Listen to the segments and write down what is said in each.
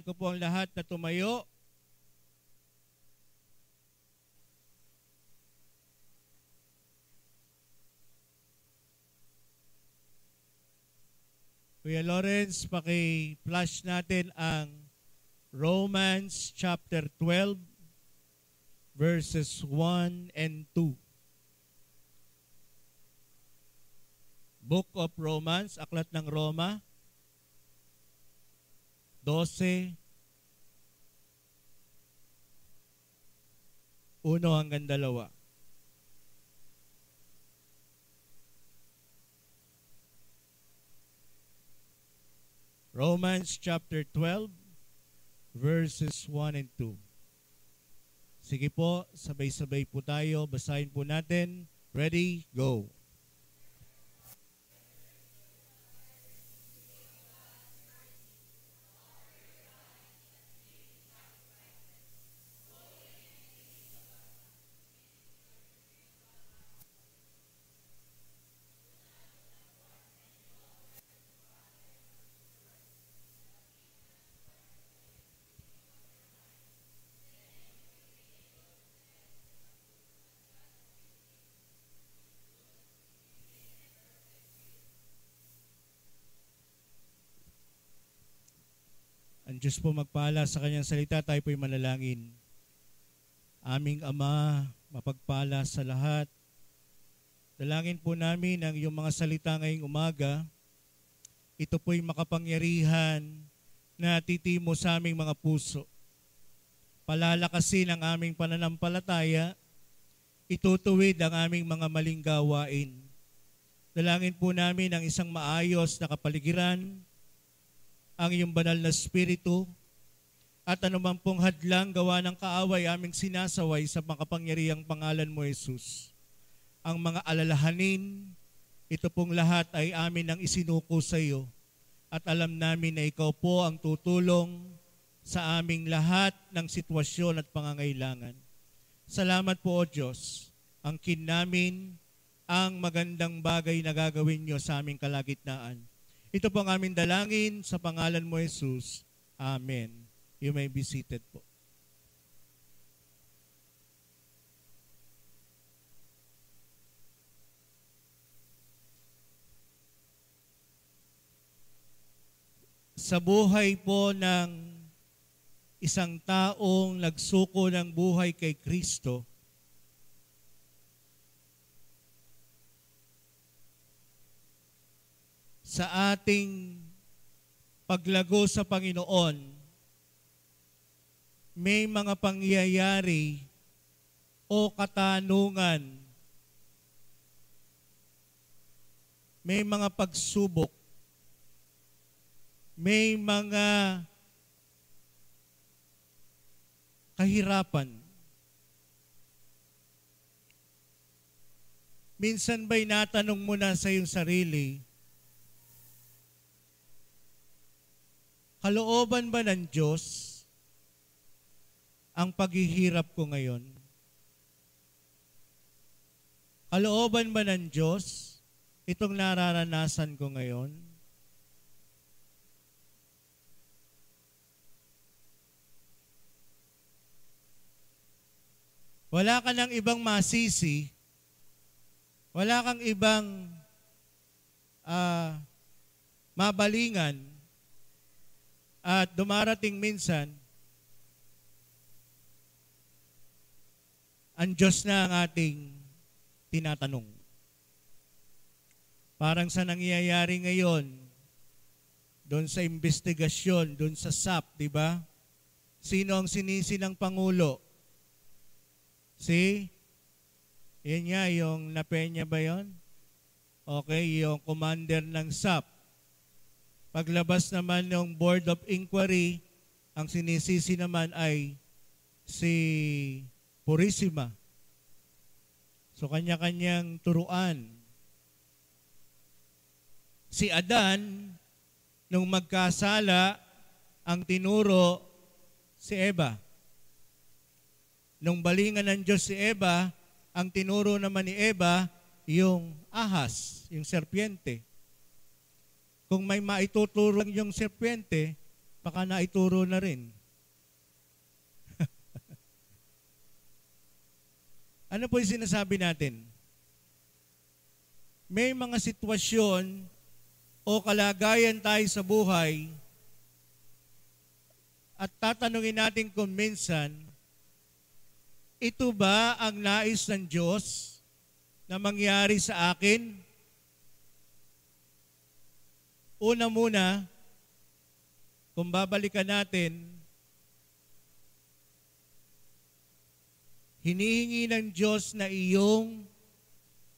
ko po ang lahat na tumayo. Kuya Lawrence, paki-flash natin ang Romans chapter 12, verses 1 and 2. Book of Romans, Aklat ng Roma, 12, 1 hanggang 2. Romans chapter 12, verses 1 and 2. Sige po, sabay-sabay po tayo. Basahin po natin. Ready, go. Ang Diyos po magpala sa kanyang salita, tayo po'y manalangin. Aming Ama, mapagpala sa lahat. Dalangin po namin ang iyong mga salita ngayong umaga. Ito po'y makapangyarihan na titimo sa aming mga puso. Palalakasin ang aming pananampalataya. Itutuwid ang aming mga maling gawain. Dalangin po namin ang isang maayos na kapaligiran, ang iyong banal na Espiritu, at anuman pong hadlang gawa ng kaaway aming sinasaway sa makapangyarihang pangalan mo, Jesus. Ang mga alalahanin, ito pong lahat ay amin ang isinuko sa iyo. At alam namin na ikaw po ang tutulong sa aming lahat ng sitwasyon at pangangailangan. Salamat po, O Diyos. Angkin namin ang magandang bagay na gagawin niyo sa aming kalagitnaan. Ito po ang aming dalangin sa pangalan mo, Jesus. Amen. You may be seated po. Sa buhay po ng isang taong nagsuko ng buhay kay Kristo, sa ating paglago sa Panginoon, may mga pangyayari o katanungan, may mga pagsubok, may mga kahirapan. Minsan ba'y natanong mo na sa iyong sarili, kalooban ba ng Diyos ang paghihirap ko ngayon? Kalooban ba ng Diyos itong nararanasan ko ngayon? Wala ka ng ibang masisi, wala kang ibang mabalingan, at dumarating minsan, ang Diyos na ang ating tinatanong. Parang sa nangyayari ngayon, doon sa investigasyon, doon sa SAP, di ba? Sino ang sinisi ng Pangulo? Yan nga, yung Napenya ba yon? Okay, yung commander ng SAP. Paglabas naman ng Board of Inquiry, ang sinisisi naman ay si Purisima. So kanya-kanyang turuan. Si Adan, nung magkasala, ang tinuro si Eva. Nung balingan ng Diyos si Eva, ang tinuro naman ni Eva, yung ahas, yung serpiente. Kung may maituturo yung serpiente, baka naituro na rin. Ano po yung sinasabi natin? May mga sitwasyon o kalagayan tayo sa buhay at tatanungin natin kung minsan, ito ba ang nais ng Diyos na mangyari sa akin? Una muna, kung babalikan natin, hinihingi ng Diyos na iyong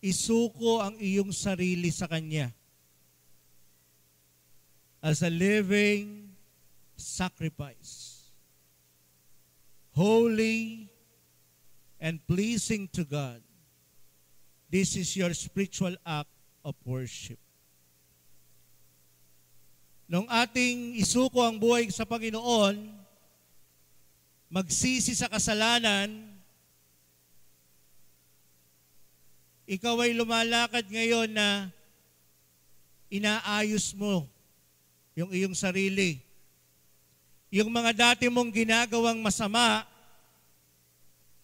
isuko ang iyong sarili sa Kanya as a living sacrifice, holy and pleasing to God. This is your spiritual act of worship. Nung ating isuko ang buhay sa Panginoon, magsisi sa kasalanan, ikaw ay lumalakad ngayon na inaayos mo yung iyong sarili. Yung mga dati mong ginagawang masama,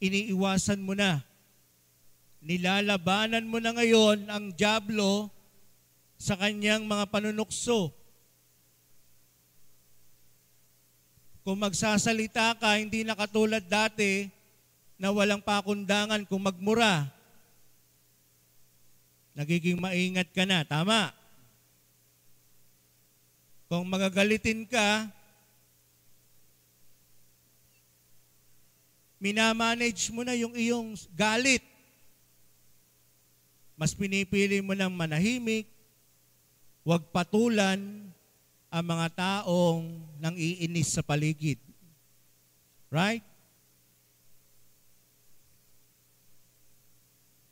iniiwasan mo na. Nilalabanan mo na ngayon ang dyablo sa kanyang mga panunukso. Kung magsasalita ka, hindi na katulad dati na walang pakundangan kung magmura. Nagiging maingat ka na, tama? Kung magagalitin ka, minamanage mo na yung iyong galit. Mas pinipili mo ng manahimik, huwag patulan ang mga taong nang iinis sa paligid. Right?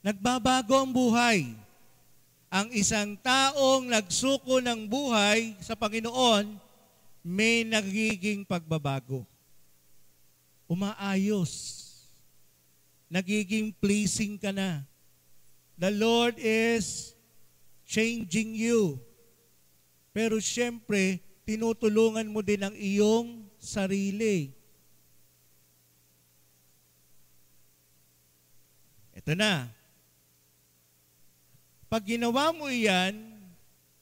Nagbabago ang buhay. Ang isang taong nagsuko ng buhay sa Panginoon, may nagiging pagbabago. Umaayos. Nagiging pleasing ka na. The Lord is changing you. Pero siyempre, tinutulungan mo din ang iyong sarili. Ito na. Pag ginawa mo iyan,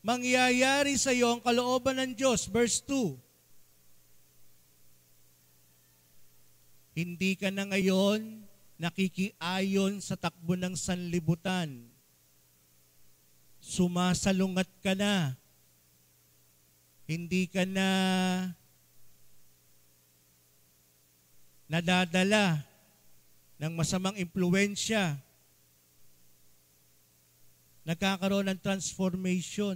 mangyayari sa iyo ang kalooban ng Diyos. Verse 2. Hindi ka na ngayon nakikiayon sa takbo ng sanlibutan. Sumasalungat ka na. Hindi ka na nadadala ng masamang impluensya. Nagkakaroon ng transformation.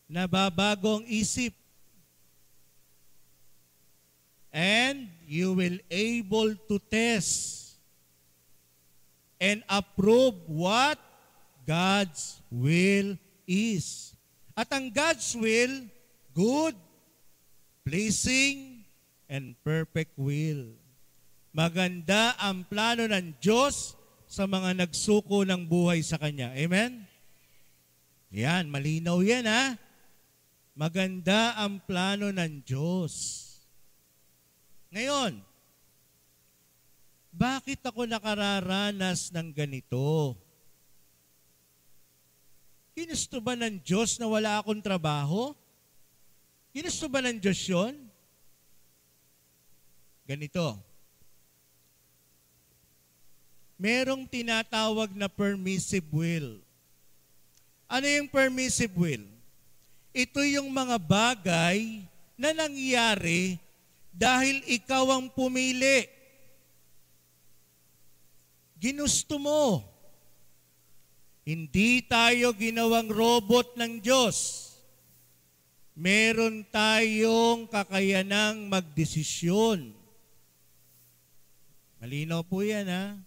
Nababago ang isip. And you will able to test and approve what God's will is. At ang God's will, good, pleasing, and perfect will. Maganda ang plano ng Diyos sa mga nagsuko ng buhay sa Kanya. Amen? Yan, malinaw yan ha. Maganda ang plano ng Diyos. Ngayon, bakit ako nakararanas ng ganito? Ginusto ba ng Diyos na wala akong trabaho? Ginusto ba ng Diyos yun? Ganito. Merong tinatawag na permissive will. Ano yung permissive will? Ito yung mga bagay na nangyari dahil ikaw ang pumili. Ginusto mo. Hindi tayo ginawang robot ng Diyos. Meron tayong kakayanang magdesisyon. Malinaw po yan, ha?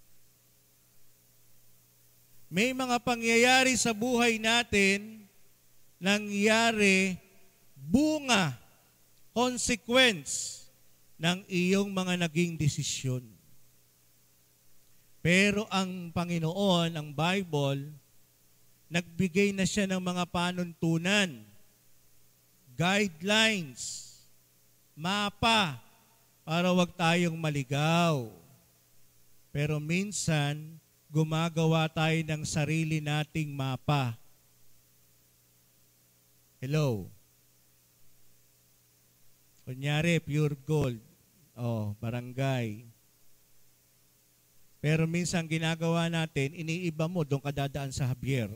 May mga pangyayari sa buhay natin, nangyari bunga, consequence ng iyong mga naging desisyon. Pero ang Panginoon, ang Bible, nagbigay na siya ng mga panuntunan. guidelines, mapa, para wag tayong maligaw. Pero minsan, gumagawa tayo ng sarili nating mapa. Hello? Kunyari, pure gold. Barangay. Pero minsan ginagawa natin, iniiba mo, doon ka dadaan sa Javier.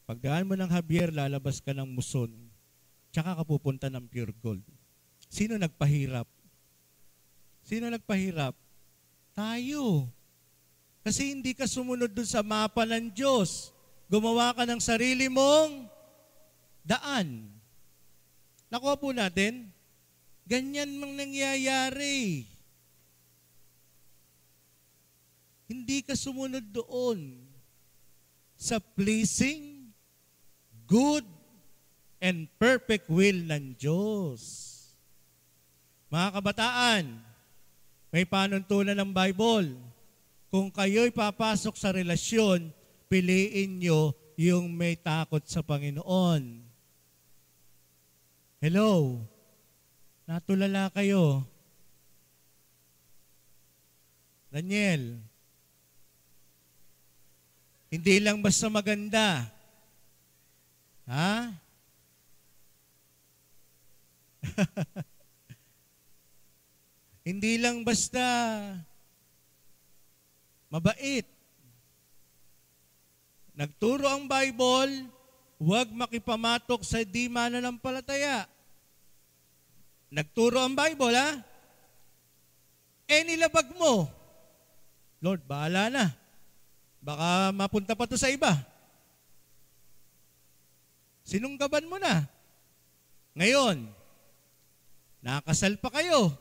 Pagdaan mo ng Javier, lalabas ka ng Muson. Tsaka ka pupunta ng pure gold. Sino nagpahirap? Sino nagpahirap? Tayo. Kasi hindi ka sumunod doon sa mapa ng Diyos. Gumawa ka ng sarili mong daan. Nakuha po natin, ganyan mang nangyayari. Hindi ka sumunod doon sa pleasing, good, and perfect will ng Diyos. Mga kabataan, may panuntunan ng Bible. Kung kayo'y papasok sa relasyon, piliin nyo yung may takot sa Panginoon. Hello? Natulala kayo. Daniel, hindi lang basta maganda. Ha? Hindi lang basta mabait. Nagturo ang Bible, huwag makipamatok sa di mananampalataya. Nagturo ang Bible, ha? Nilabag mo. Lord, bahala na. Baka mapunta pa to sa iba. Sinunggaban mo na. Ngayon, nakasal pa kayo.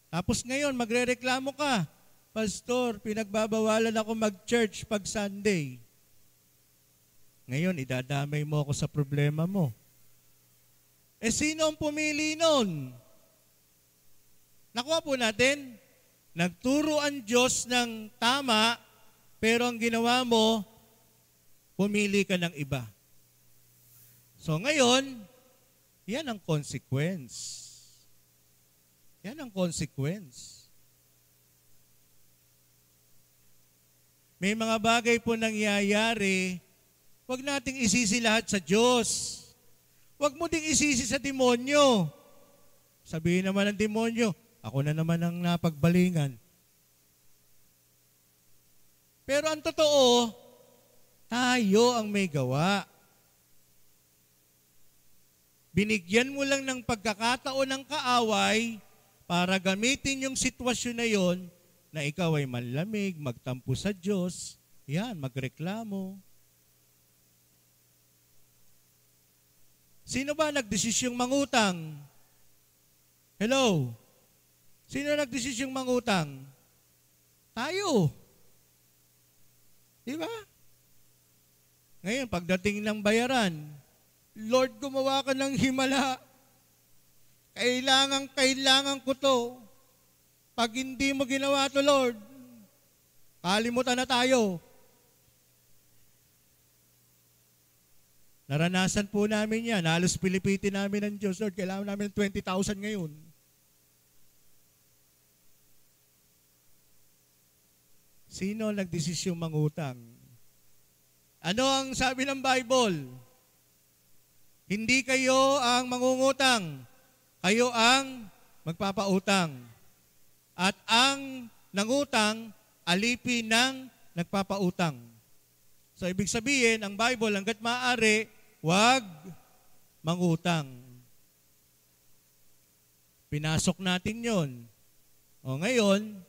Tapos ngayon, magrereklamo ka. Pastor, pinagbabawalan ako mag-church pag Sunday. Ngayon, idadamay mo ako sa problema mo. Sino ang pumili nun? Nakuha po natin, nagturo ang Diyos ng tama, pero ang ginawa mo, pumili ka ng iba. So ngayon, yan ang consequence. Yan ang consequence. May mga bagay po nangyayari, huwag nating isisi lahat sa Diyos. Huwag mo ding isisi sa demonyo. Sabihin naman ng demonyo, ako na naman ang napagbalingan. Pero ang totoo, tayo ang may gawa. Binigyan mo lang ng pagkakataon ng kaaway para gamitin yung sitwasyon na yon na ikaw ay manlamig, magtampo sa Diyos, yan, magreklamo. Sino ba nagdesisyong mangutang? Hello? Sino nagdesisyong mangutang? Tayo. Di ba? Ngayon, pagdating ng bayaran, Lord, gumawa ka ng himala. Kailangan ko to. Pag hindi mo ginawa to, Lord, kalimutan na tayo. Naranasan po namin yan. Halos pilipitin namin ng Diyos. Lord, kailangan namin ng 20,000 ngayon. Sino nagdesisyong mangutang? Ano ang sabi ng Bible? Hindi kayo ang mangungutang. Kayo ang magpapautang. At ang nangutang, alipin ng nagpapautang. So, ibig sabihin, ang Bible, hanggat maaari, huwag mangutang. Pinasok natin yon. O ngayon,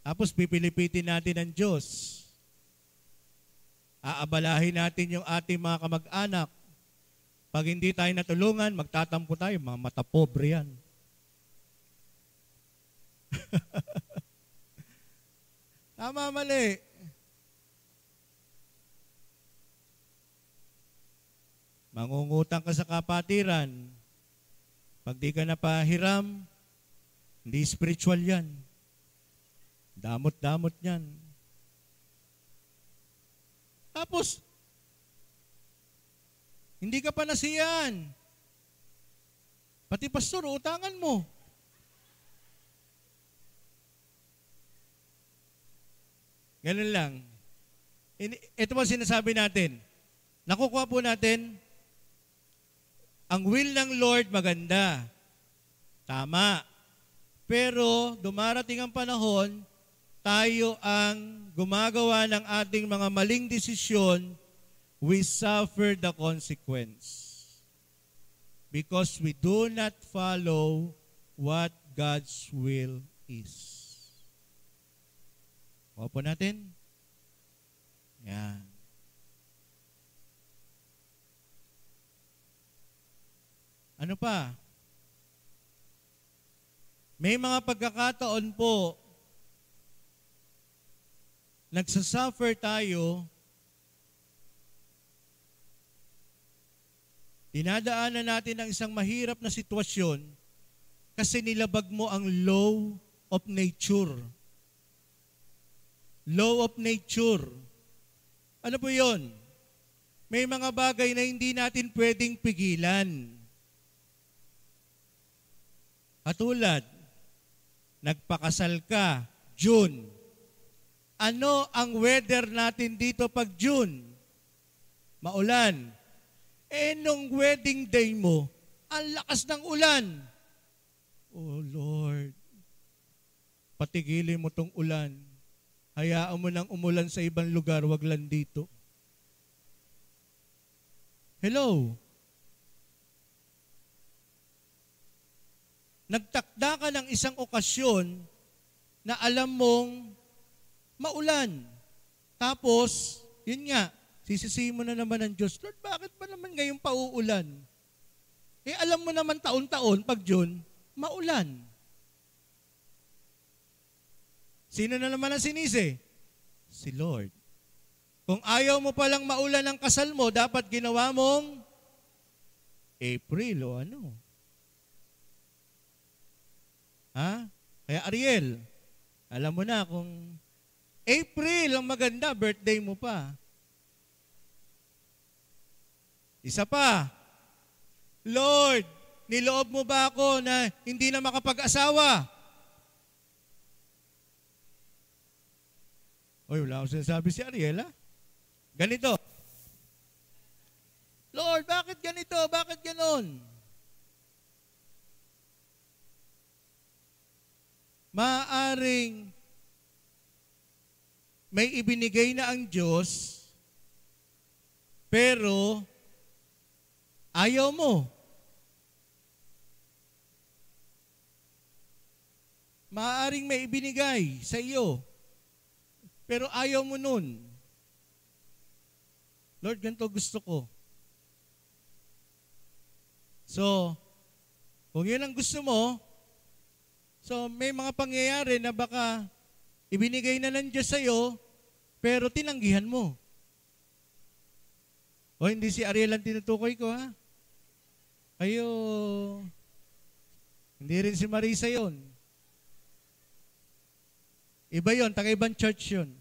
tapos pipilipitin natin ang Diyos. Aabalahin natin yung ating mga kamag-anak. Pag hindi tayo natulungan, magtatampo tayo. Mga mata pobre yan. Tama, mali. Mangungutang ka sa kapatiran. Pag di ka napahiram, hindi spiritual yan. Damot-damot yan. Tapos, Hindi ka pa nasiyan. Pati pastor, utangan mo. Ganun lang. Ito po sinasabi natin. Nakukuha po natin, ang will ng Lord maganda. Tama. Pero dumarating ang panahon, tayo ang gumagawa ng ating mga maling desisyon, we suffer the consequence. Because we do not follow what God's will is. Kuha po natin. Yan. Ano pa? May mga pagkakataon po, nagsasuffer tayo, dinadaanan natin ang isang mahirap na sitwasyon kasi nilabag mo ang law of nature. Law of nature. Ano po yun? May mga bagay na hindi natin pwedeng pigilan. Katulad, nagpakasal ka, June. Ano ang weather natin dito pag June? Maulan. Nung wedding day mo, ang lakas ng ulan. Oh Lord, patigilin mo tong ulan. Hayaan mo nang umulan sa ibang lugar, wag lang dito. Hello? Nagtakda ka ng isang okasyon na alam mong maulan. Tapos, yun nga, sisisihin mo na naman ng Diyos, Lord, bakit ba naman ngayon pauulan? Alam mo naman taon-taon, pag June, maulan. Sino na naman ang sinisi? Si Lord. Kung ayaw mo palang maulan ang kasal mo, dapat ginawa mong April o ano. Ha? Kaya Ariel, alam mo na kung April ang maganda, birthday mo pa. Isa pa, Lord, niloob mo ba ako na hindi na makapag-asawa? Oy, wala akong sinasabi si Ariel, ha? Ganito. Lord, bakit ganito? Bakit ganon? Maaring may ibinigay na ang Diyos, pero ayaw mo. Maaring may ibinigay sa iyo, pero ayaw mo nun. Lord, ganito gusto ko. So, kung yun ang gusto mo, so may mga pangyayari na baka ibinigay na ng Diyos sa'yo, pero tinanggihan mo. O hindi si Ariel ang tinutukoy ko, ha? Kayo, hindi rin si Marisa yon. Iba yon, taga-ibang church yun.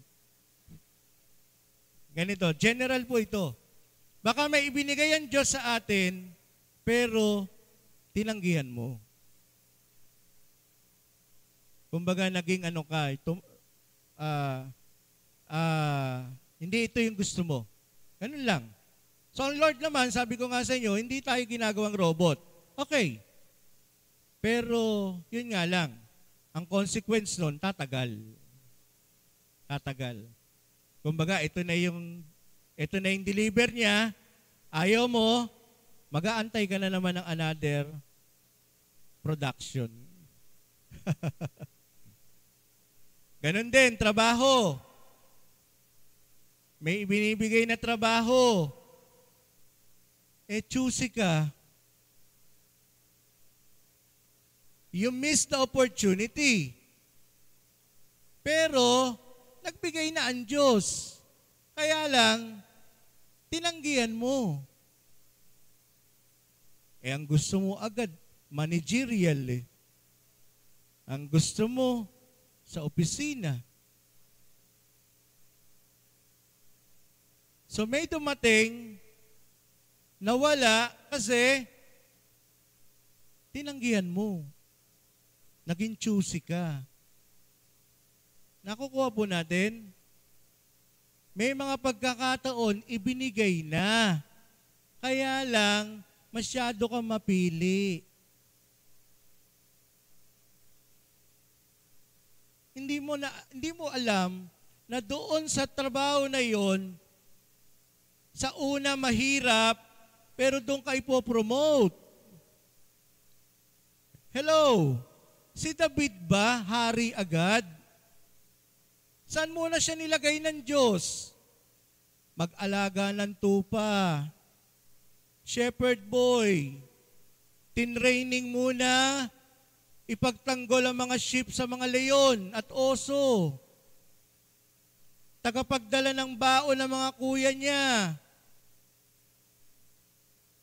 Ganito, general po ito. Baka may ibinigay ang Diyos sa atin, pero tinanggihan mo. Kumbaga naging ano ka, hindi ito yung gusto mo. Ganun lang. So ang Lord naman, sabi ko nga sa inyo, hindi tayo ginagawang robot. Okay. Pero yun nga lang, ang consequence nun, tatagal. Tatagal. Kumbaga, ito na yung deliver niya, ayaw mo, mag-aantay ka na naman ng another production. Ganon din, trabaho. May ibinibigay na trabaho. Choosy ka. You missed the opportunity. Pero, nagbigay na ang Diyos. Kaya lang, tinanggihan mo. Ang gusto mo agad, managerial eh. Ang gusto mo, sa opisina. So may dumating Nawala kasi tinanggihan mo. Naging choosy ka. Nakukuha po natin, may mga pagkakataon, ibinigay na. Kaya lang, masyado kang mapili. Hindi mo alam na doon sa trabaho na yon, sa una mahirap, pero doon ka ipopromote. Hello? Si David ba, hari agad? Saan muna siya nilagay ng Diyos? Mag-alaga ng tupa. Shepherd boy. Tinraining muna. Ipagtanggol ang mga sheep sa mga leon at oso. Tagapagdala ng baon ng mga kuya niya.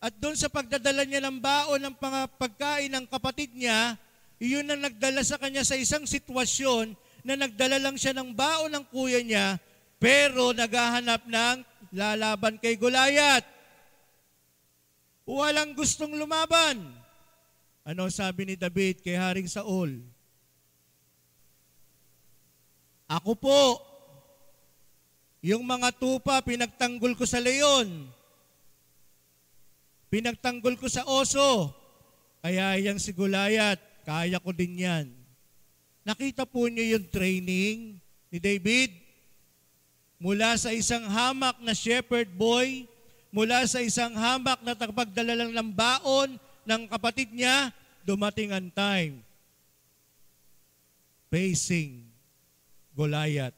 At doon sa pagdadala niya ng baon ng pagkain ng kapatid niya, iyon ang nagdala sa kanya sa isang sitwasyon na nagdala lang siya ng baon ng kuya niya, pero naghahanap ng lalaban kay Goliath. Walang gustong lumaban. Ano sabi ni David kay Haring Saul? Ako po, yung mga tupa pinagtanggol ko sa leon. Pinagtanggol ko sa oso. Kaya yang si Goliath, kaya ko din yan. Nakita po niyo yung training ni David? Mula sa isang hamak na shepherd boy, mula sa isang hamak na tagapagdala lang ng baon ng kapatid niya, dumating ang time facing Goliath.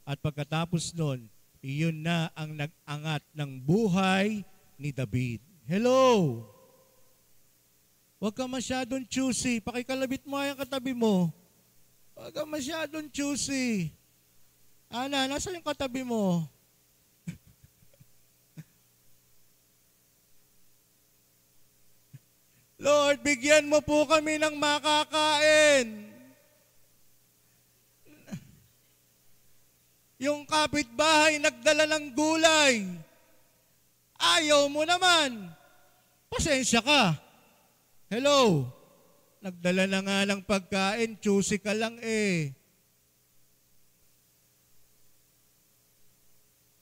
At pagkatapos nun, iyon na ang nag-angat ng buhay ni David. Hello! Huwag ka masyadong choosy. Pakikalabit mo yung katabi mo. Huwag ka masyadong choosy. Ana, nasa yung katabi mo? Lord, bigyan mo po kami ng makakain. Yung kapitbahay nagdala ng gulay. Ayaw mo naman. Pasensya ka. Hello? Nagdala na nga ng pagkain, choosy ka lang eh.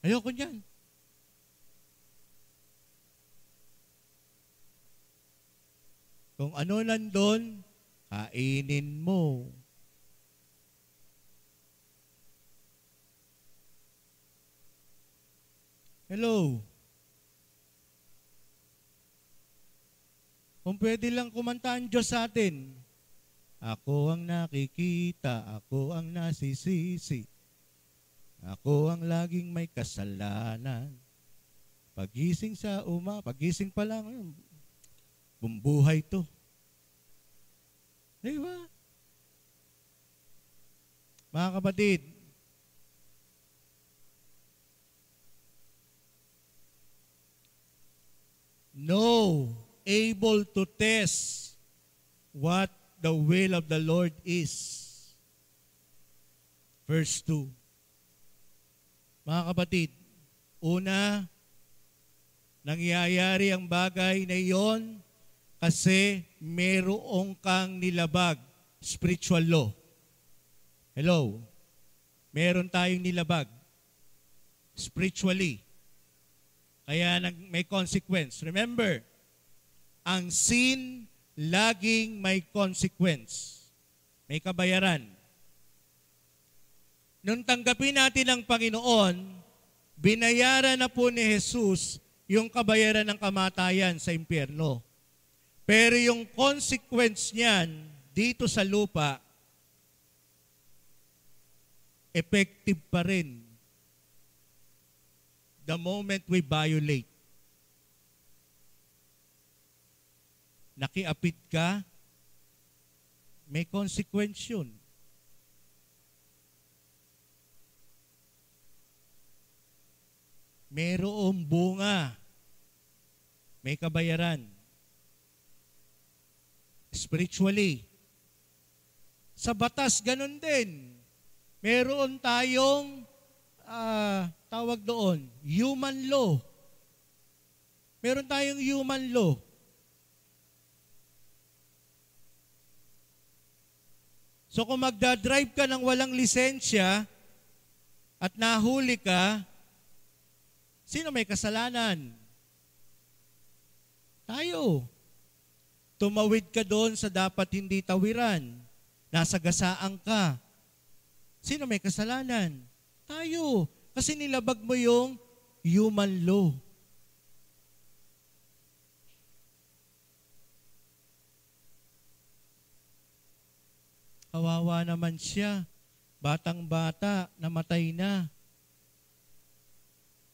Ayoko niyan. Kung ano nandun, kainin mo. Hello? Kung pwede lang kumanta ang Diyos sa atin. Ako ang nakikita, ako ang nasisisi. Ako ang laging may kasalanan. Pagising pagising pa lang, bumbuhay to. Di ba? Mga kapatid, able to test what the will of the Lord is. Verse 2. Mga kapatid, una, nangyayari ang bagay na iyon kasi merong kang nilabag, spiritual law. Hello? Meron tayong nilabag, spiritually. Kaya may consequence. Remember, ang sin laging may consequence. May kabayaran. Nung tanggapin natin ang Panginoon, binayaran na po ni Jesus yung kabayaran ng kamatayan sa impyerno. Pero yung consequence niyan dito sa lupa, effective pa rin the moment we violate. Nakiapit ka, may consequence yun. Mayroong bunga, may kabayaran. Spiritually. Sa batas, ganun din. Meron tayong, tawag doon, human law. Meron tayong human law. So kung magdadrive ka ng walang lisensya at nahuli ka, sino may kasalanan? Tayo. Tumawid ka doon sa dapat hindi tawiran. Nasagasaan ka. Sino may kasalanan? Tayo. Kasi nilabag mo yung human law. Kawawa naman siya. Batang-bata, namatay na.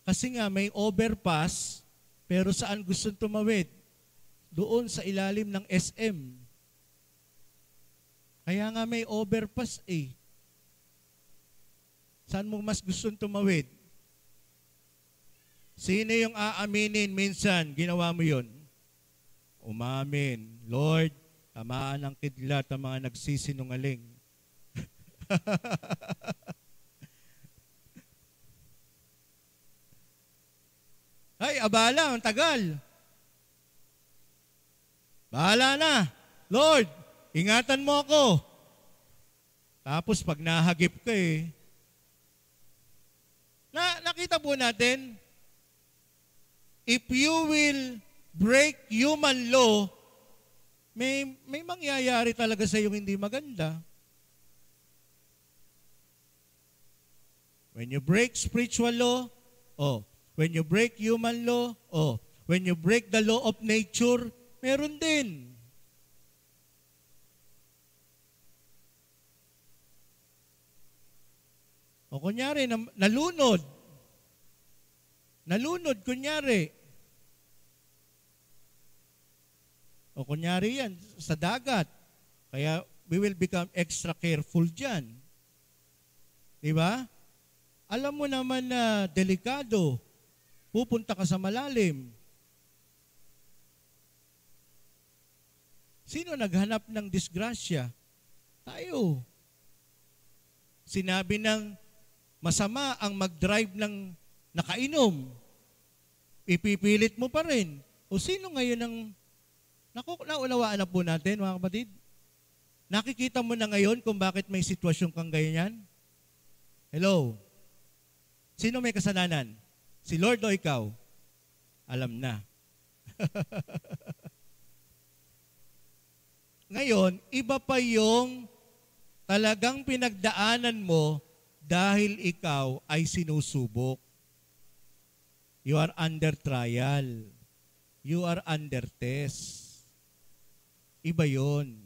Kasi nga may overpass, pero saan gusto tumawid? Doon sa ilalim ng SM. Kaya nga may overpass eh. Saan mo mas gustong tumawid? Sino yung aaminin minsan, ginawa mo yun? Umamin, Lord, tamaan ng kidlat ang mga nagsisinungaling. Ay, abala, ang tagal. Bahala na. Lord, ingatan mo ako. Tapos pag nahagip ka nakita po natin, if you will break human law, may mangyayari talaga sa iyong hindi maganda. When you break spiritual law, when you break human law, when you break the law of nature, meron din. O kunyari, nalunod. Nalunod, kunyari. O kunyari yan, sa dagat. Kaya we will become extra careful dyan. Diba? Alam mo naman na delikado. Pupunta ka sa malalim. Sino naghanap ng disgrasya? Tayo. Sinabi ng masama ang mag-drive ng nakainom. Ipipilit mo pa rin. O sino ngayon ang naunawaan na po natin, mga kapatid? Nakikita mo na ngayon kung bakit may sitwasyon kang ganyan? Hello? Sino may kasalanan? Si Lord o ikaw? Alam na. Ngayon, iba pa yung talagang pinagdaanan mo dahil ikaw ay sinusubok. You are under trial. You are under test. Iba yun.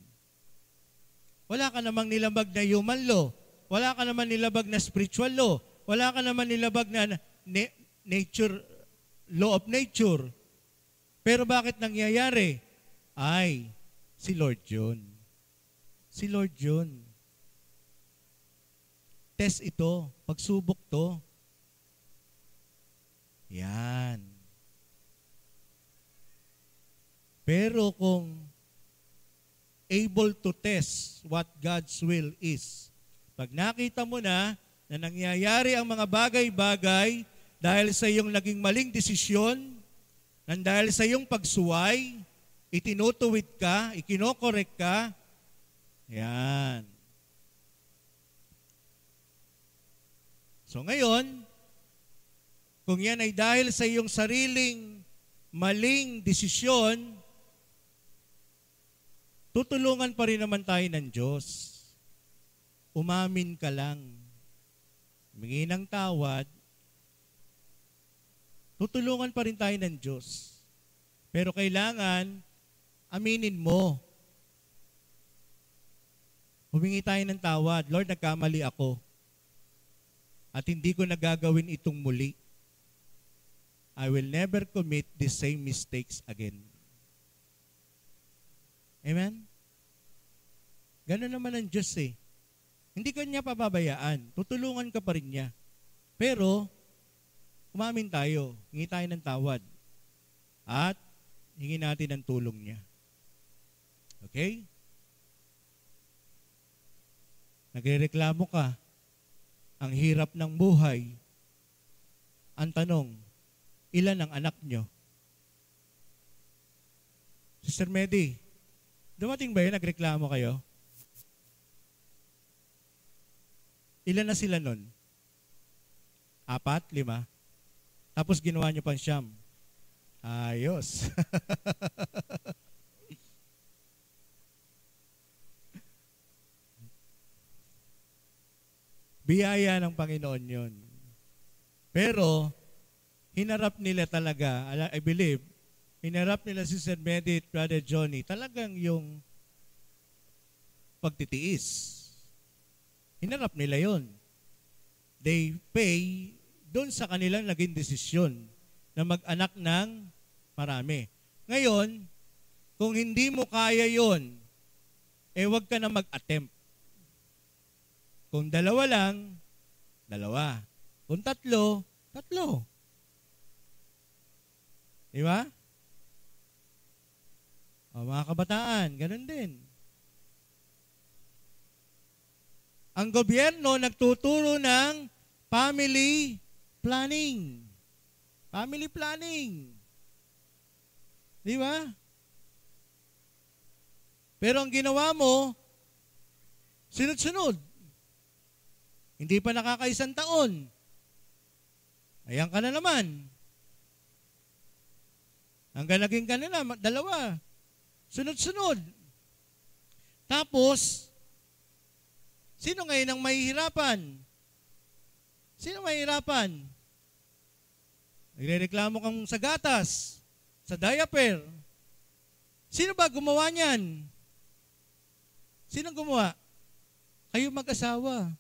Wala ka namang nilabag na human law. Wala ka naman nilabag na spiritual law. Wala ka naman nilabag na nature, law of nature. Pero bakit nangyayari? Ay, si Lord yun. Si Lord yun. Test ito. Pagsubok to. Yan. Pero kung able to test what God's will is, pag nakita mo na nangyayari ang mga bagay-bagay dahil sa iyong naging maling desisyon, dahil sa iyong pagsuway, itinutuwid ka, ikinokorek ka, yan. So ngayon, kung yan ay dahil sa iyong sariling maling desisyon, tutulungan pa rin naman tayo ng Diyos. Umamin ka lang. Humingi ng tawad. Tutulungan pa rin tayo ng Diyos. Pero kailangan, aminin mo. Humingi tayo ng tawad. Lord, nagkamali ako. At hindi ko nagagawin itong muli. I will never commit the same mistakes again. Amen? Ganun naman ang Diyos eh. Hindi ka niya pababayaan. Tutulungan ka pa rin niya. Pero, umamin tayo. Hingi tayo ng tawad. At, hingi natin ang tulong niya. Okay? Nagrereklamo ka. Ang hirap ng buhay. Ang tanong, ilan ang anak nyo? Mr. Medi, dumating ba yun? Nagreklamo kayo? Ilan na sila nun? 4, 5? Tapos ginawa nyo pang 9. Ayos. Biyaya ng Panginoon yun. Pero, hinarap nila talaga, I believe, hinarap nila si Sir Medi at Brother Johnny, talagang yung pagtitiis. Hinarap nila yon. They pay doon sa kanilang naging desisyon na mag-anak ng marami. Ngayon, kung hindi mo kaya yon, huwag ka na mag-attempt. Kung 2 lang, 2. Kung 3, 3. Di ba? O, mga kabataan, ganun din. Ang gobyerno nagtuturo ng family planning. Family planning. Di ba? Pero ang ginawa mo, sunod-sunod. Hindi pa nakakaisang taon. Ayan ka na naman. Hanggang naging ka na 2. Sunod-sunod. Tapos, sino ngayon ang mahihirapan? Sino mahihirapan? Nagrereklamo kang sa gatas, sa diaper. Sino ba gumawa niyan? Sino gumawa? Kayo mag-asawa.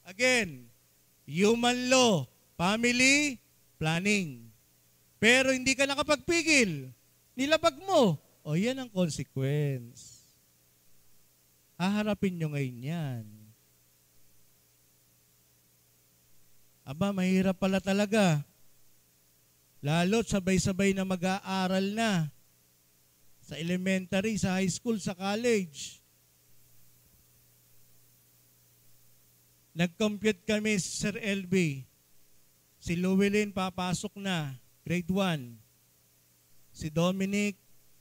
Again, human law, family planning. Pero hindi ka nakapagpigil. Nilabag mo. O yan ang consequence. Haharapin nyo ngayon yan. Aba, mahirap pala talaga. Lalo't sabay-sabay na mag-aaral na. Sa elementary, sa high school, sa college. Nag-compute kami, Sir LB. Si Llewellyn papasok na, grade 1. Si Dominic,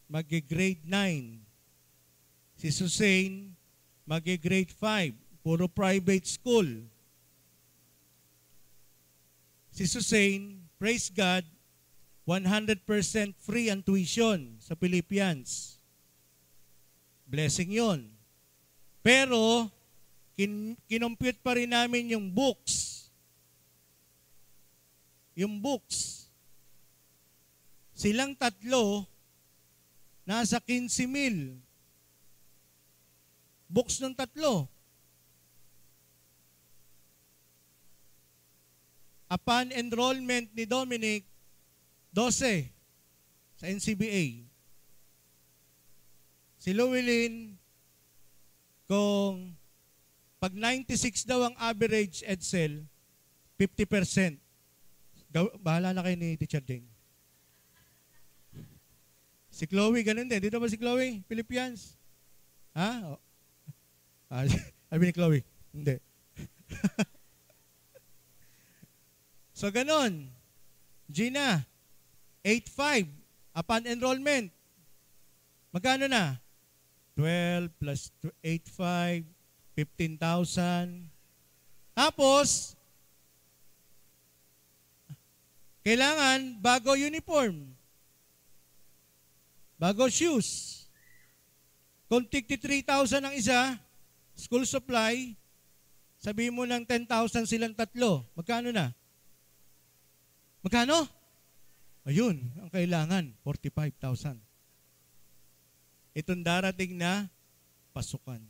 mag-grade 9. Si Susain, mag-grade 5. Puro private school. Si Susain, praise God, 100% free ang tuition sa Philippians. Blessing yon. Pero, kinompute pa rin namin yung books. Yung books. Silang 3, nasa 15,000. Books ng 3. Upon enrollment ni Dominic, 12 sa NCBA. Si Llewellyn, kung pag 96 daw ang average EDSEL, 50%. Bahala na kayo ni Teacher Ding. Si Chloe, ganun din. Dito ba si Chloe? Philippians? Ha? Sabi ni Chloe, hindi. So, ganun. Gina, 8.5 upon enrollment. Magkano na? 12 plus 8.5, 15,000. Tapos, kailangan bago uniform. Bago shoes. Kung 3,000 ang isa, school supply, sabihin mo ng 10,000 silang 3. Magkano na? Magkano? Ayun, ang kailangan, 45,000. Itong darating na pasukan.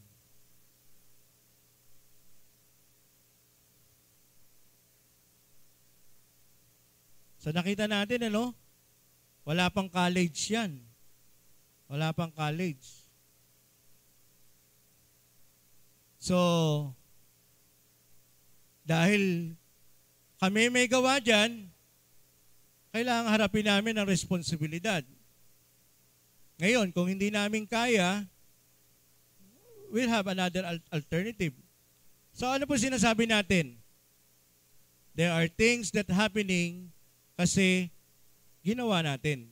So nakita natin, ano? Wala pang college yan. Wala pang college. So, dahil kami may gawa dyan, kailangan harapin namin ang responsibilidad. Ngayon, kung hindi namin kaya, we'll have another alternative. So ano po sinasabi natin? There are things that happening kasi ginawa natin.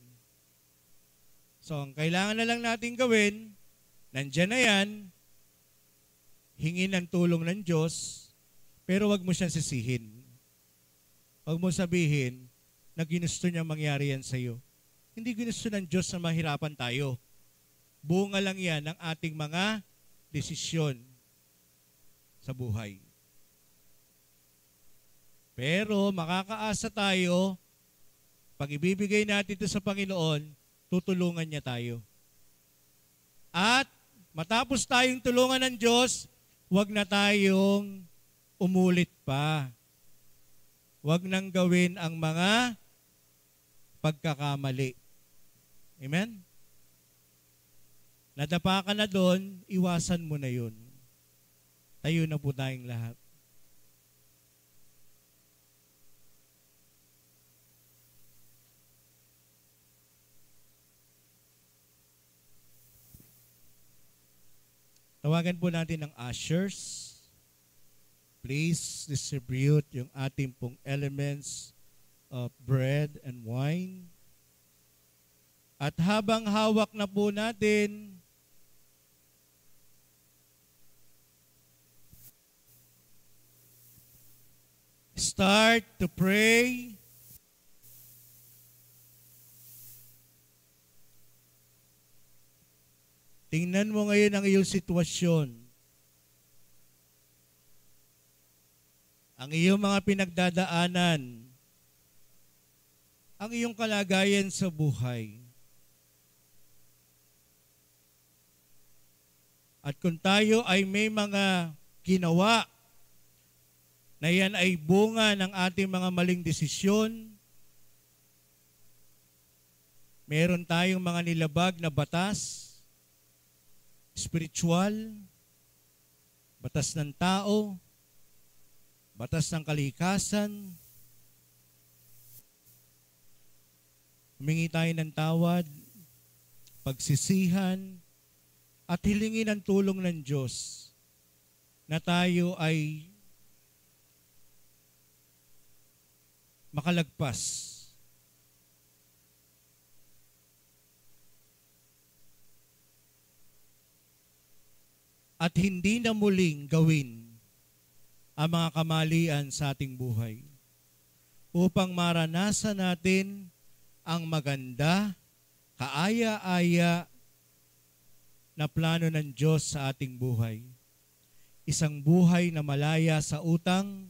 So, ang kailangan na lang natin gawin, nandyan na yan, hingin ng tulong ng Diyos, pero wag mo siyang sisihin. Wag mo sabihin na ginusto niya mangyari yan sa iyo. Hindi ginusto ng Diyos na mahirapan tayo. Bunga lang yan ng ating mga desisyon sa buhay. Pero makakaasa tayo, pag ibibigay natin ito sa Panginoon, tutulungan niya tayo. At matapos tayong tulungan ng Diyos, huwag na tayong umulit pa. Huwag nang gawin ang mga pagkakamali. Amen? Nadapa ka na doon, iwasan mo na yun. Tayo na po tayong lahat. Tawagan po natin ang ushers. Please distribute yung ating pong elements of bread and wine. At habang hawak na po natin, start to pray. Tingnan mo ngayon ang iyong sitwasyon. Ang iyong mga pinagdadaanan. Ang iyong kalagayan sa buhay. At kung tayo ay may mga ginawa na yan ay bunga ng ating mga maling desisyon, meron tayong mga nilabag na batas, spiritual, batas ng tao, batas ng kalikasan. Humingi tayo ng tawad, pagsisihan, at hilingin ang tulong ng Diyos na tayo ay makalagpas at hindi na muling gawin ang mga kamalian sa ating buhay upang maranasan natin ang maganda, kaaya-aya na plano ng Diyos sa ating buhay. Isang buhay na malaya sa utang,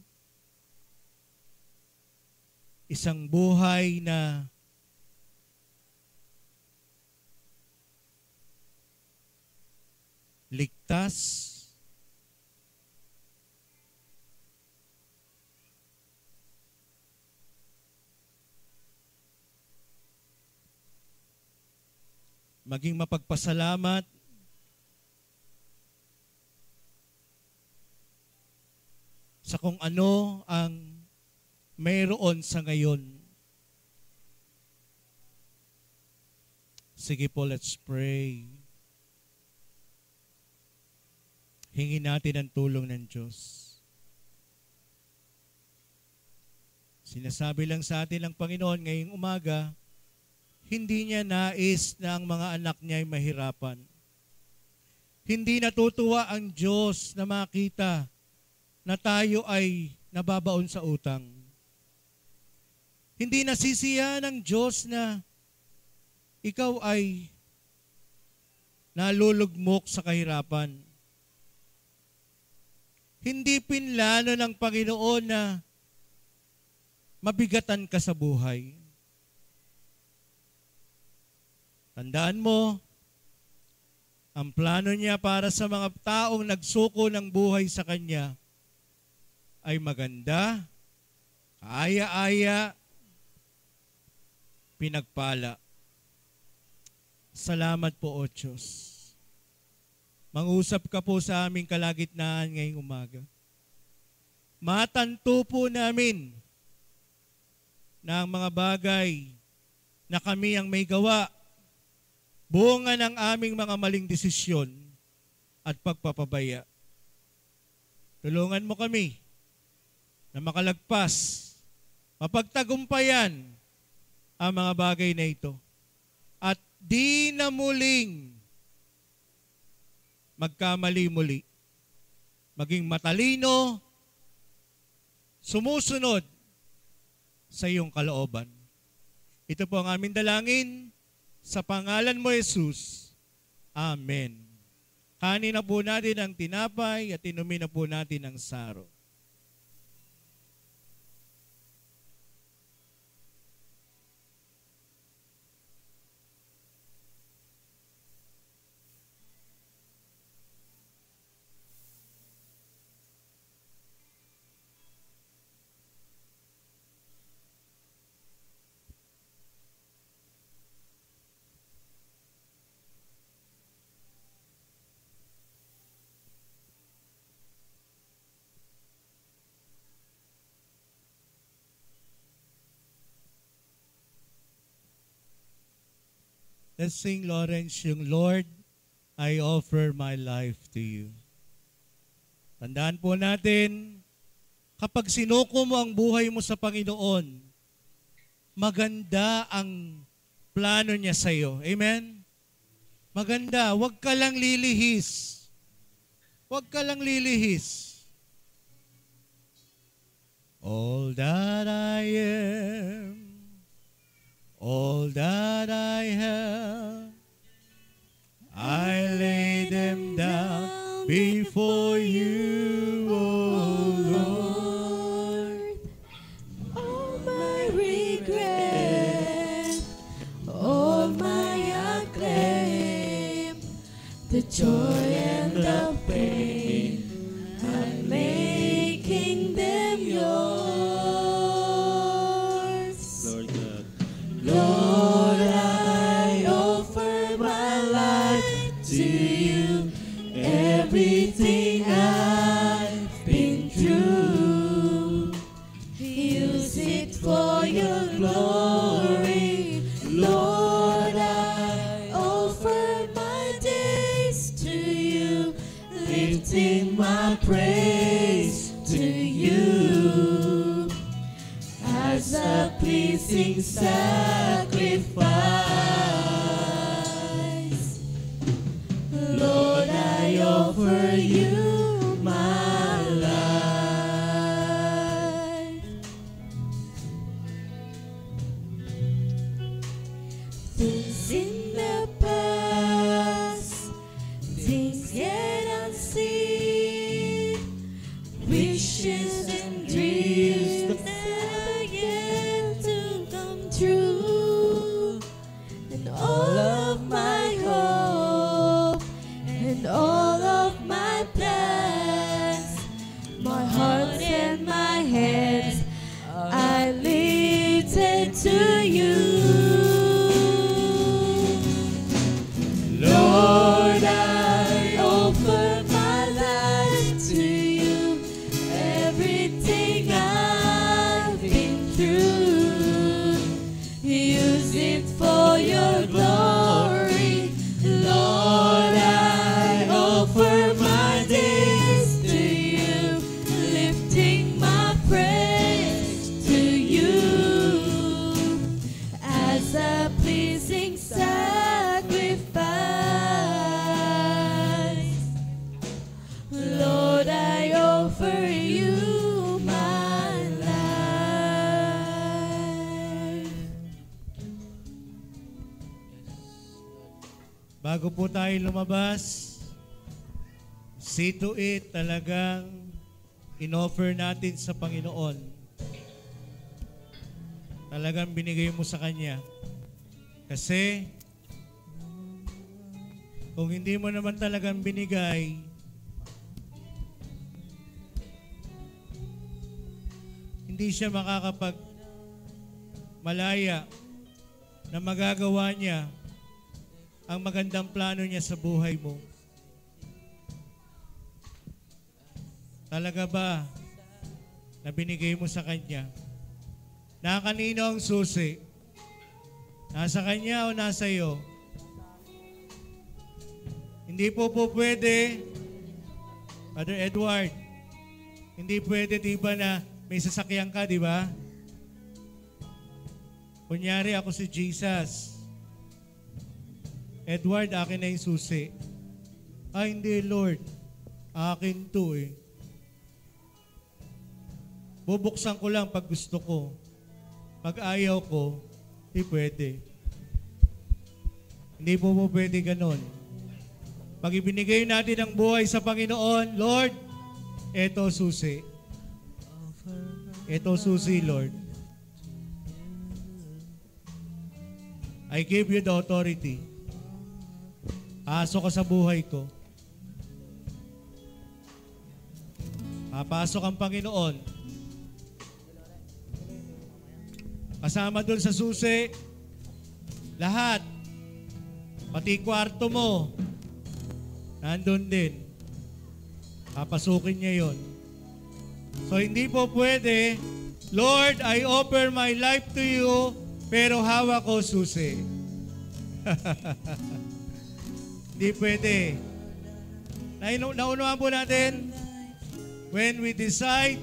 isang buhay na ligtas, maging mapagpasalamat sa kung ano ang mayroon sa ngayon. Sige po, let's pray. Hingin natin ang tulong ng Diyos. Sinasabi lang sa atin ng Panginoon ngayong umaga, hindi niya nais na ang mga anak niya ay mahirapan. Hindi natutuwa ang Diyos na makita na tayo ay nababaon sa utang. Hindi nasisiya ng Diyos na ikaw ay nalulugmok sa kahirapan. Hindi pinlano ng Panginoon na mabigatan ka sa buhay. Tandaan mo, ang plano niya para sa mga taong nagsuko ng buhay sa Kanya ay maganda, kaaya-aya, pinagpala. Salamat po, O Diyos. Mangusap ka po sa aming kalagitnaan ngayong umaga. Matanto po namin na ang mga bagay na kami ang may gawa, bunga ng aming mga maling desisyon at pagpapabaya. Tulungan mo kami na makalagpas, mapagtagumpayan ang mga bagay na ito. At di na muling magkamali muli. Maging matalino, sumusunod sa iyong kalooban. Ito po ang aming dalangin sa pangalan mo, Jesus. Amen. Kanin na po natin ang tinapay at inumin na po natin ang saro. Let's sing, Lawrence, yung Lord, I offer my life to you. Tandaan po natin, kapag sinuko mo ang buhay mo sa Panginoon, maganda ang plano niya sa iyo. Amen? Maganda. Huwag ka lang lilihis. Huwag ka lang lilihis. All that I am, all that I have, I lay them down before you, oh Lord. All my regret, all my acclaim, the joy and the pain, I'm making them yours. Lord, I offer my life to you. Everything I've been through, use it for your glory. Lord, I offer my days to you, lifting my praise to you as a pleasing sacrifice. Lord, I offer you my life. Things in the past, things yet unseen, wishes and dreams never yet to come true, and all of my hope and all of my plans, my heart and my hands, I lifted to you. Lord, I offer my life to you. Everything I've been through, use it for your glory. Lord, I offer my days to you, lifting my praise to you as a pleasing sacrifice. Lord, I offer you my life. Bago po tayo lumabas, see to it talagang in-offer natin sa Panginoon. Talagang binigay mo sa Kanya. Kasi, kung hindi mo naman talagang binigay, hindi siya malaya na magagawa niya ang magandang plano niya sa buhay mo. Talaga ba na binigay mo sa Kanya? Na kanino ang susi? Nasa Kanya o nasa iyo? Hindi po pwede, Brother Edward, hindi pwede, diba, na may sasakyan ka, diba? Kunyari ako si Jesus. Edward, akin na yung susi. Ay, hindi Lord. Akin to eh. Bubuksan ko lang pag gusto ko. Pag ayaw ko, hindi pwede. Hindi po pwede ganon. Pag ibinigay natin ang buhay sa Panginoon, Lord, eto susi. Eto susi, Lord. I give you the authority. Pasok ka sa buhay ko. Papasok ang Panginoon. Kasama doon sa susi, lahat. Pati kwarto mo, nandun din. Papasukin niya yon. So hindi po pwede, Lord, I offer my life to you, pero hawak ko susi. Hindi pwede. Naunawaan po natin, when we decide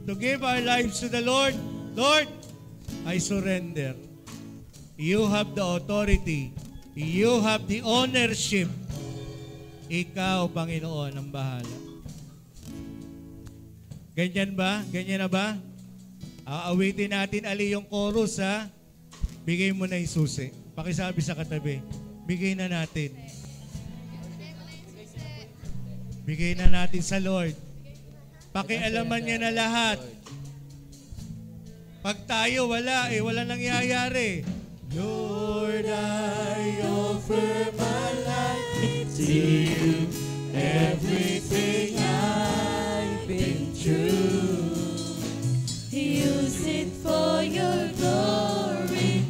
to give our lives to the Lord, Lord, I surrender. You have the authority. You have the ownership. Ikaw, Panginoon, ang bahala. Ganyan ba? Ganyan na ba? Aawitin natin ali yung chorus, ha? Bigay mo na yung susi. Pakisabi sa katabi, bigay na natin. Bigay na natin sa Lord. Pakialaman niya na lahat. Pag tayo, wala nangyayari. Lord, I offer my life to you. Everything I've been through, Use it for your glory.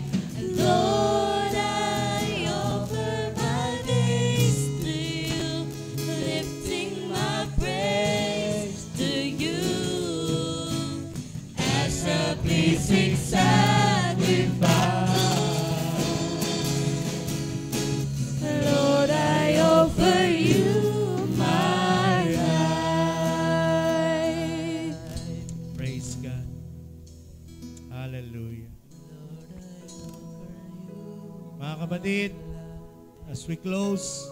Lord, I offer my days to you, lifting my praise to you as a pleasing sacrifice. Lord, I offer you my life. praise God. Hallelujah. Mga kapatid, as we close,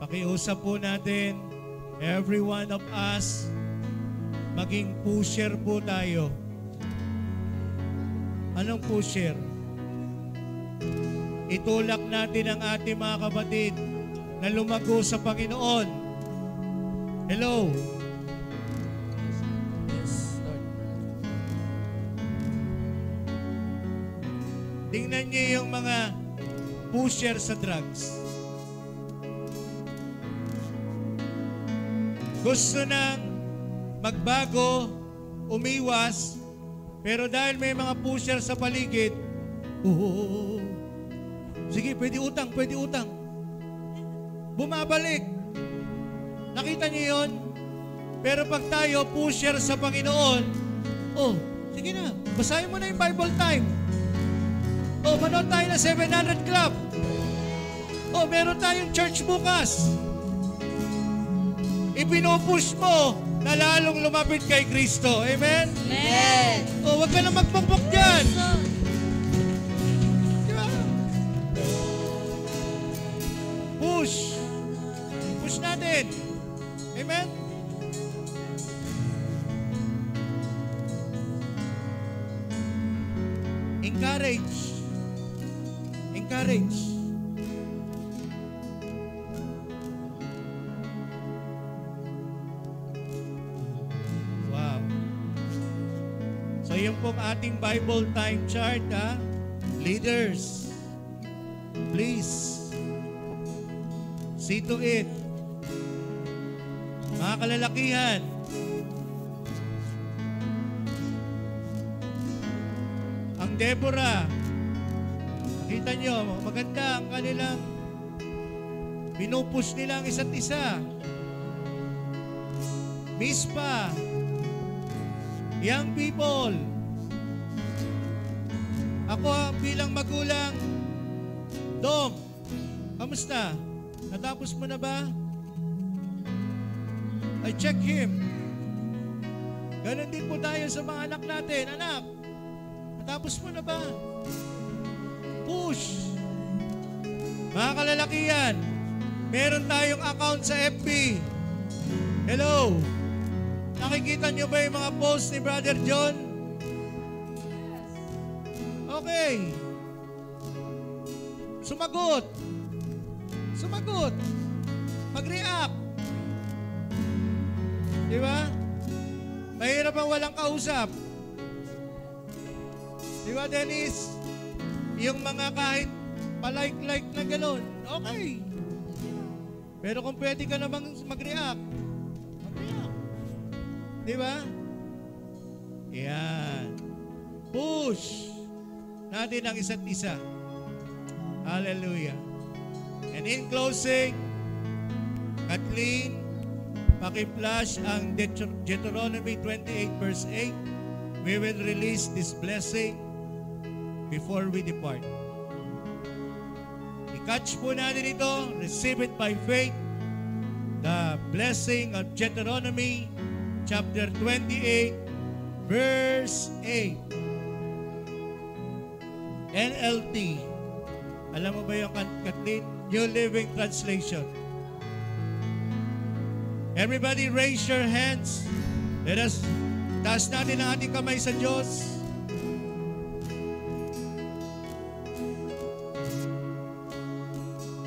pakiusap po natin, every one of us, maging pusher po tayo. Anong pusher? Itulak natin ang ating mga kapatid na lumago sa Panginoon. Hello? Tingnan niyo yung mga pusher sa drugs. Gusto nang magbago, umiwas, pero dahil may mga pusher sa paligid, sige, pwede utang. Bumabalik. Nakita niyo yun? Pero pag tayo pusher sa Panginoon, sige na, basahin mo na yung Bible time. Manood tayo na 700 Club. Meron tayong church bukas. Ipinupush mo na lalong lumapit kay Kristo. Amen? Amen. Huwag ka na magpapok dyan. Diba? Push. Push natin. Amen? Encourage. Wow. So yun pong ating Bible time chart, ha? Leaders, please, see to it. Mga kalalakihan, ang Deborah, nakita nyo, maganda ang kanilang pinupush nila ang isa't isa. Mispa, young people, ako bilang magulang, Dom, kamusta? Natapos mo na ba? I check him. Ganon din po tayo sa mga anak natin. Anak, natapos mo na ba? Push. Mga kalalakihan, meron tayong account sa FB. Hello. Nakikita nyo ba yung mga post ni Brother John? Okay. Sumagot. Sumagot. Mag-react. Di ba? Mahirap ang walang kausap. Di ba, Dennis? Yung mga kahit palike-like na gano'n, okay. Pero kung pwede ka namang mag-react, mag-react. Di ba? Yan. Push natin ang isa't isa. Hallelujah. And in closing, Kathleen, paki-flash ang Deuteronomy 28 verse 8. We will release this blessing before we depart. I-catch po natin ito. Receive it by faith. The blessing of Deuteronomy chapter 28 verse 8. NLT. Alam mo ba yung Kathleen? New Living Translation. Everybody raise your hands. Let us taas natin ang ating kamay sa Diyos.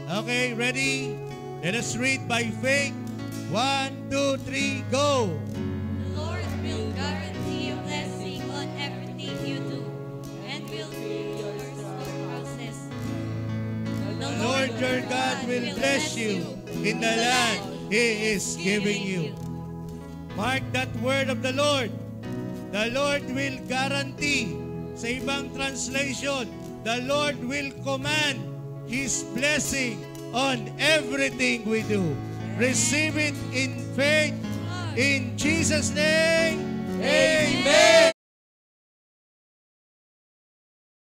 Okay, ready? Let us read by faith. 1, 2, 3, go! The Lord will guarantee a blessing on everything you do and will be your process. The Lord your God will bless you in the land He is giving you. Mark that word of the Lord. The Lord will guarantee. Sa ibang translation, the Lord will command His blessing on everything we do. Receive it in faith. In Jesus' name, amen.